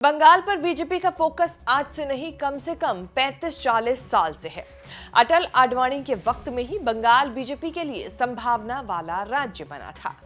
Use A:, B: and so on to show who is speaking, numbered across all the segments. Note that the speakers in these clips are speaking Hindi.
A: बंगाल पर बीजेपी का फोकस आज से नहीं, कम से कम 35-40 साल से है। अटल आडवाणी के वक्त में ही बंगाल बीजेपी के लिए संभावना वाला राज्य बना था।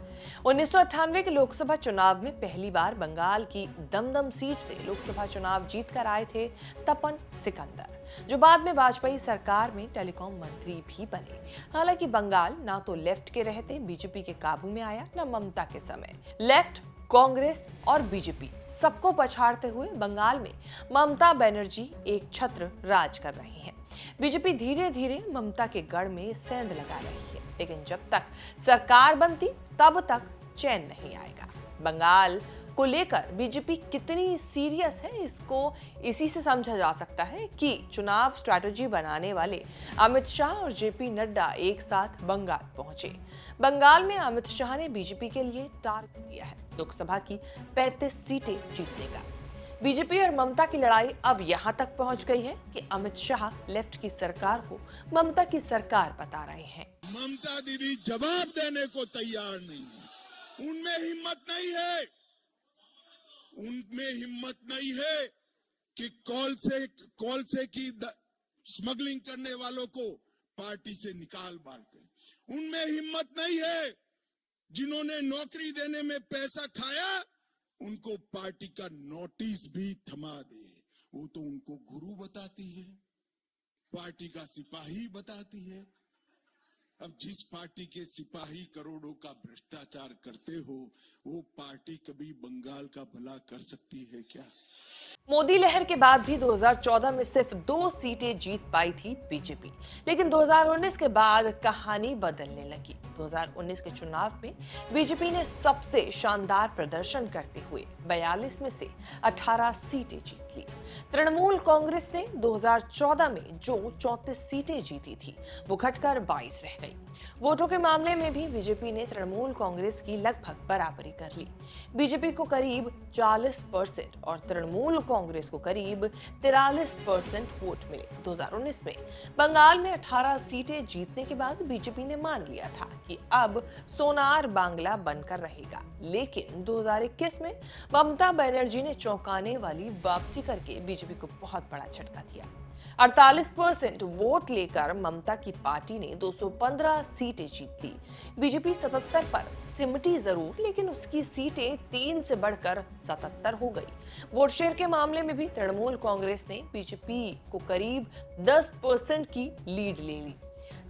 A: 1998 के लोकसभा चुनाव में पहली बार बंगाल की दमदम सीट से लोकसभा चुनाव जीतकर आए थे तपन सिकंदर, जो बाद में वाजपेयी सरकार में टेलीकॉम मंत्री भी बने। हालांकि बंगाल ना तो लेफ्ट के रहते बीजेपी के काबू में आया, न ममता के समय। लेफ्ट, कांग्रेस और बीजेपी सबको पछाड़ते हुए बंगाल में ममता बनर्जी एक छत्र राज कर रही हैं। बीजेपी धीरे धीरे ममता के गढ़ में सेंध लगा रही है, लेकिन जब तक सरकार बनती तब तक चैन नहीं आएगा। बंगाल को लेकर बीजेपी कितनी सीरियस है, इसको इसी से समझा जा सकता है कि चुनाव स्ट्रैटेजी बनाने वाले अमित शाह और जेपी नड्डा एक साथ बंगाल पहुंचे। बंगाल में अमित शाह ने बीजेपी के लिए टारगेट दिया है लोकसभा की 35 सीटें जीतने का। बीजेपी और ममता की लड़ाई अब यहां तक पहुंच गई है कि अमित शाह लेफ्ट की सरकार को ममता की सरकार बता रहे हैं।
B: ममता दीदी जवाब देने को तैयार नहीं है, उनमें हिम्मत नहीं है कि कॉल से की स्मगलिंग करने वालों को पार्टी से निकाल बांटे। उनमें हिम्मत नहीं है जिन्होंने नौकरी देने में पैसा खाया उनको पार्टी का नोटिस भी थमा दे। वो तो उनको गुरु बताती है, पार्टी का सिपाही बताती है। अब जिस पार्टी के सिपाही करोड़ों का भ्रष्टाचार करते हो, वो पार्टी कभी बंगाल का भला कर सकती है क्या?
A: मोदी लहर के बाद भी 2014 में सिर्फ 2 सीटें जीत पाई थी बीजेपी, लेकिन 2019 के बाद कहानी बदलने लगी। 2019 के चुनाव में बीजेपी ने सबसे शानदार प्रदर्शन करते हुए 42 में से 18 सीटें जीत ली। तृणमूल कांग्रेस ने 2014 में जो 34 सीटें जीती थी, वो घटकर 22 रह गई। वोटों के मामले में भी बीजेपी ने तृणमूल कांग्रेस की लगभग बराबरी कर ली। बीजेपी को करीब 40% और तृणमूल कांग्रेस को करीब 43% वोट मिले। 2019 में बंगाल में 18 सीटें जीतने के बाद बीजेपी ने मान लिया था कि अब सोनार बांग्ला बनकर रहेगा, लेकिन 2021 में ममता बनर्जी ने चौंकाने वाली वापसी करके बीजेपी को बहुत बड़ा झटका दिया। 48% वोट लेकर ममता की पार्टी ने 215 सीटें जीत ली। बीजेपी 77 पर सिमटी जरूर, लेकिन उसकी सीटें 3 से बढ़कर 77 हो गई। वोट शेयर के मामले में भी तृणमूल कांग्रेस ने बीजेपी को करीब 10% की लीड ले ली।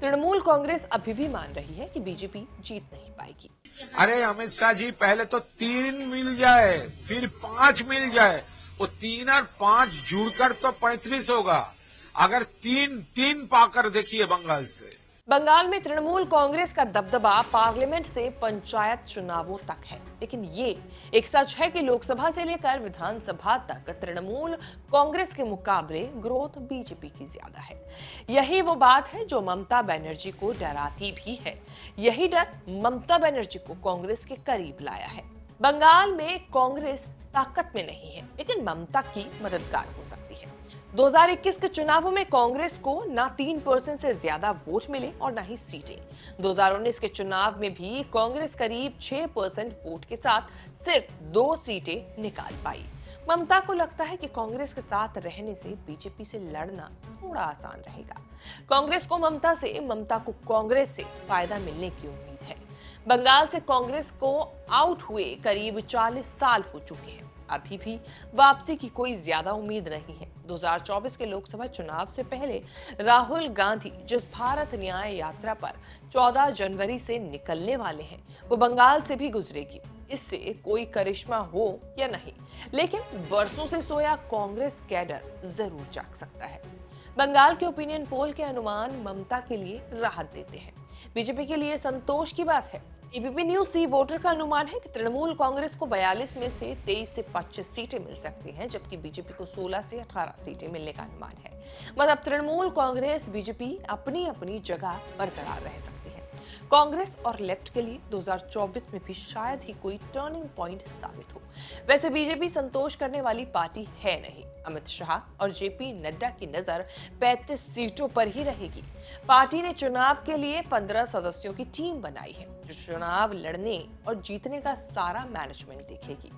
A: तृणमूल कांग्रेस अभी भी मान रही है कि बीजेपी जीत नहीं पाएगी।
C: अरे अमित शाह जी, पहले तो 3 मिल जाए, फिर 5 मिल जाए, वो 3 और 5 जुड़कर तो 35 होगा। अगर 3 पाकर देखिए बंगाल से।
A: बंगाल में तृणमूल कांग्रेस का दबदबा पार्लियामेंट से पंचायत चुनावों तक है, लेकिन ये एक सच है कि लोकसभा से लेकर विधानसभा तक तृणमूल कांग्रेस के मुकाबले ग्रोथ बीजेपी की ज्यादा है। यही वो बात है जो ममता बनर्जी को डराती भी है। यही डर ममता बनर्जी को कांग्रेस के करीब लाया है। बंगाल में कांग्रेस ताकत में नहीं है, लेकिन ममता की मददगार हो सकती है। 2021 के चुनावों में कांग्रेस को ना 3% से ज्यादा वोट मिले और ना ही सीटें। 2019 के चुनाव में भी कांग्रेस करीब 6% वोट के साथ सिर्फ 2 सीटें निकाल पाई। ममता को लगता है कि कांग्रेस के साथ रहने से बीजेपी से लड़ना थोड़ा आसान रहेगा। कांग्रेस को ममता को कांग्रेस से फायदा मिलने की उम्मीद है। बंगाल से कांग्रेस को आउट हुए करीब 40 साल हो चुके हैं। अभी भी वापसी की कोई ज्यादा उम्मीद नहीं है। 2024 के लोकसभा चुनाव से पहले राहुल गांधी जिस भारत न्याय यात्रा पर 14 जनवरी से निकलने वाले हैं, वो बंगाल से भी गुजरेगी। इससे कोई करिश्मा हो या नहीं, लेकिन वर्षों से सोया कांग्रेस कैडर जरूर जाग सकता है। बंगाल के ओपिनियन पोल के अनुमान ममता के लिए राहत देते हैं। बीजेपी के लिए संतोष की बात है। एबीपी न्यूज सी वोटर का अनुमान है कि तृणमूल कांग्रेस को 42 में से 23 से 25 सीटें मिल सकती हैं, जबकि बीजेपी को 16 से 18 सीटें मिलने का अनुमान है। मतलब तृणमूल कांग्रेस बीजेपी अपनी अपनी जगह बरकरार रह सकती है। कांग्रेस और लेफ्ट के लिए 2024 में भी शायद ही कोई टर्निंग पॉइंट साबित हो। वैसे बीजेपी संतोष करने वाली पार्टी है नहीं। अमित शाह और जेपी नड्डा की नजर 35 सीटों पर ही रहेगी। पार्टी ने चुनाव के लिए 15 सदस्यों की टीम बनाई है, जो चुनाव लड़ने और जीतने का सारा मैनेजमेंट देखेगी।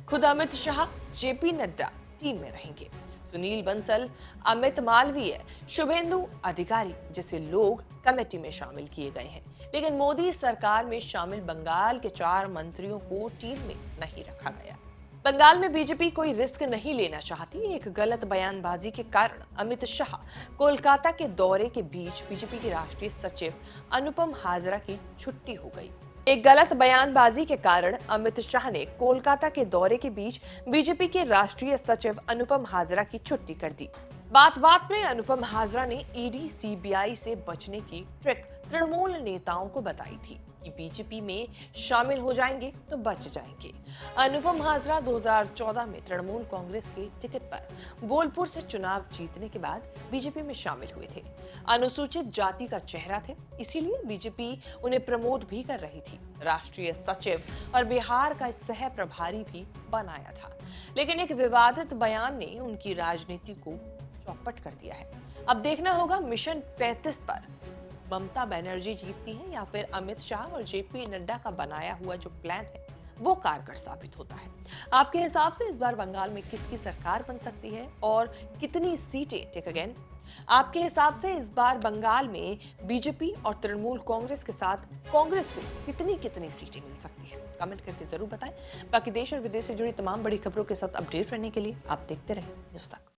A: खुद अमित शाह, जेपी नड्डा टीम में रहेंगे। सुनील बंसल, अमित मालवीय, शुभेंदु अधिकारी जैसे लोग कमेटी में शामिल किए गए हैं, लेकिन मोदी सरकार में शामिल बंगाल के 4 मंत्रियों को टीम में नहीं रखा गया। बंगाल में बीजेपी कोई रिस्क नहीं लेना चाहती। एक गलत बयानबाजी के कारण अमित शाह कोलकाता के दौरे के बीच बीजेपी की राष्ट्रीय सचिव अनुपम हाजरा की छुट्टी हो गई। एक गलत बयानबाजी के कारण अमित शाह ने कोलकाता के दौरे के बीच बीजेपी के राष्ट्रीय सचिव अनुपम हाजरा की छुट्टी कर दी। बात में अनुपम हाजरा ने ईडी सीबीआई से बचने की ट्रिक तृणमूल नेताओं को बताई थी कि बीजेपी में शामिल हो जाएंगे तो बच जाएंगे। अनुपम हाजरा 2014 में तृणमूल कांग्रेस के टिकट पर बोलपुर से चुनाव जीतने के बाद बीजेपी में शामिल हुए थे। अनुसूचित जाति का चेहरा थे, इसीलिए बीजेपी उन्हें प्रमोट भी कर रही थी। राष्ट्रीय सचिव और बिहार का सह प्रभारी भी बनाया था, लेकिन एक विवादित बयान ने उनकी राजनीति को चौपट कर दिया है। अब देखना होगा मिशन 35 पर ममता बनर्जी जीतती है या फिर अमित शाह और जेपी नड्डा का बनाया हुआ जो प्लान है वो कारगर साबित होता है। आपके हिसाब से इस बार बंगाल में किसकी सरकार बन सकती है और कितनी सीटें? टेक अगेन, आपके हिसाब से इस बार बंगाल में बीजेपी और तृणमूल कांग्रेस के साथ कांग्रेस को कितनी सीटें मिल सकती है? कमेंट करके जरूर बताएं। बाकी देश और विदेश से जुड़ी तमाम बड़ी खबरों के साथ अपडेट रहने के लिए आप देखते रहें न्यूज़ तक।